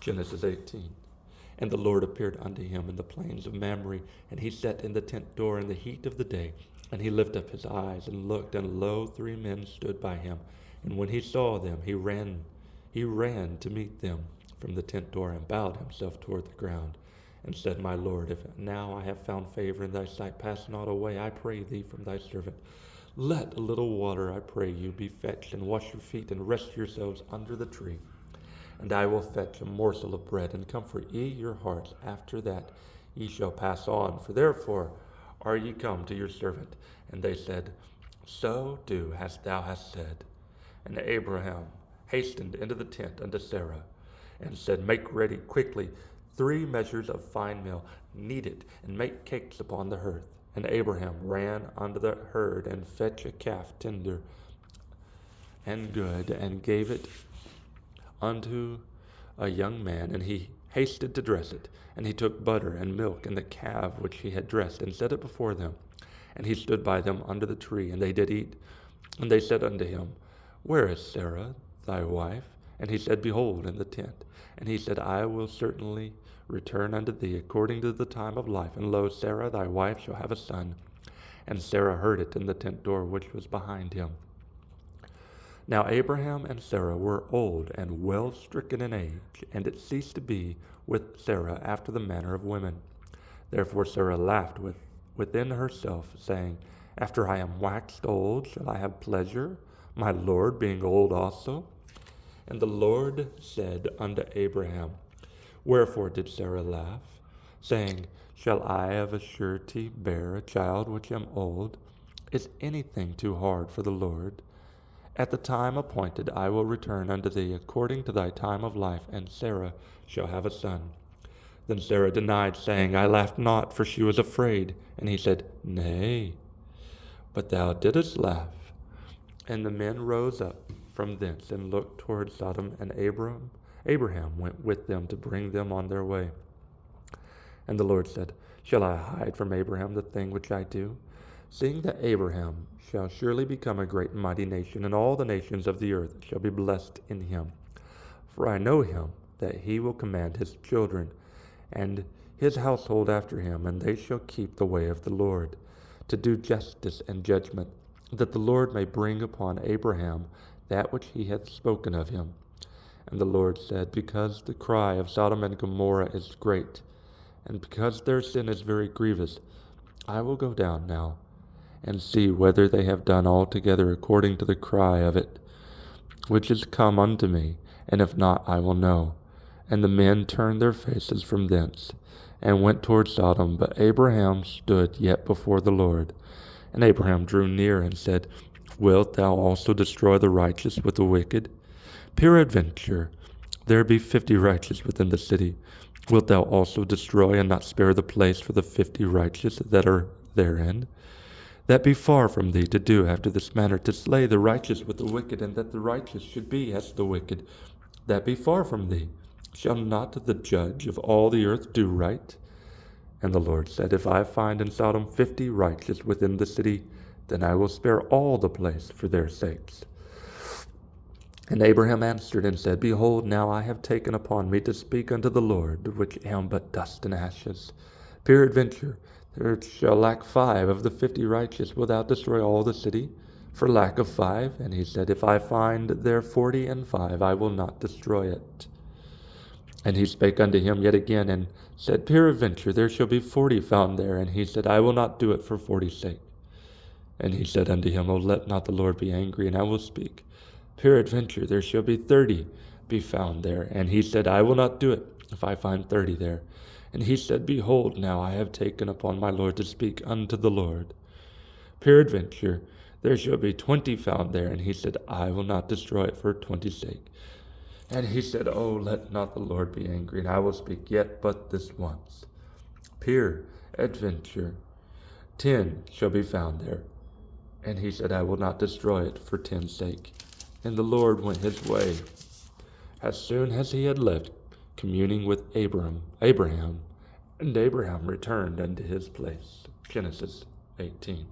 Genesis 18. And the Lord appeared unto him in the plains of Mamre, and he sat in the tent door in the heat of the day. And he lifted up his eyes and looked, and lo, 3 men stood by him. And when he saw them, he ran to meet them from the tent door, and bowed himself toward the ground, and said, My Lord, if now I have found favor in thy sight, pass not away, I pray thee, from thy servant. Let a little water, I pray you, be fetched, and wash your feet, and rest yourselves under the tree. And I will fetch a morsel of bread, and comfort ye your hearts. After that ye shall pass on, for therefore are ye come to your servant. And they said, So do as thou hast said. And Abraham hastened into the tent unto Sarah, and said, Make ready quickly 3 measures of fine meal, knead it, and make cakes upon the hearth. And Abraham ran unto the herd, and fetched a calf tender and good, and gave it unto a young man, and he hasted to dress it. And he took butter and milk and the calf which he had dressed, and set it before them. And he stood by them under the tree, and they did eat. And they said unto him, Where is Sarah thy wife? And he said, Behold, in the tent. And he said, I will certainly return unto thee according to the time of life. And lo, Sarah thy wife shall have a son. And Sarah heard it in the tent door which was behind him. Now Abraham and Sarah were old and well stricken in age, and it ceased to be with Sarah after the manner of women. Therefore Sarah laughed within herself, saying, After I am waxed old, shall I have pleasure, my Lord being old also? And the Lord said unto Abraham, Wherefore did Sarah laugh, saying, Shall I of a surety bear a child which am old? Is anything too hard for the Lord? At the time appointed I will return unto thee according to thy time of life, and Sarah shall have a son. Then Sarah denied, saying, I laughed not, for she was afraid. And he said, Nay, but thou didst laugh. And the men rose up from thence, and looked toward Sodom, and Abraham went with them to bring them on their way. And the Lord said, Shall I hide from Abraham the thing which I do? Seeing that Abraham shall surely become a great and mighty nation, and all the nations of the earth shall be blessed in him. For I know him, that he will command his children, and his household after him, and they shall keep the way of the Lord, to do justice and judgment, that the Lord may bring upon Abraham that which he hath spoken of him. And the Lord said, Because the cry of Sodom and Gomorrah is great, and because their sin is very grievous, I will go down now, and see whether they have done altogether according to the cry of it, which is come unto me, and if not, I will know. And the men turned their faces from thence, and went toward Sodom, but Abraham stood yet before the Lord. And Abraham drew near, and said, Wilt thou also destroy the righteous with the wicked? Peradventure, there be 50 righteous within the city. Wilt thou also destroy, and not spare the place for the 50 righteous that are therein? That be far from thee to do after this manner, to slay the righteous with the wicked, and that the righteous should be as the wicked. That be far from thee. Shall not the judge of all the earth do right? And the Lord said, If I find in Sodom 50 righteous within the city, then I will spare all the place for their sakes. And Abraham answered and said, Behold, now I have taken upon me to speak unto the Lord, which am but dust and ashes. Peradventure, there shall lack 5 of the 50 righteous. Wilt thou destroy all the city for lack of 5? And he said, If I find there 40 and 5, I will not destroy it. And he spake unto him yet again, and said, Peradventure, there shall be 40 found there. And he said, I will not do it for 40's sake. And he said unto him, O let not the Lord be angry, and I will speak. Peradventure, there shall be 30 be found there. And he said, I will not do it, if I find 30 there. And he said, Behold, now I have taken upon my Lord to speak unto the Lord. Peradventure, there shall be 20 found there. And he said, I will not destroy it for 20's sake. And he said, Oh, let not the Lord be angry, and I will speak yet but this once. Peradventure, 10 shall be found there. And he said, I will not destroy it for 10's sake. And the Lord went his way. As soon as he had left, communing with Abraham, and Abraham returned unto his place. Genesis 18.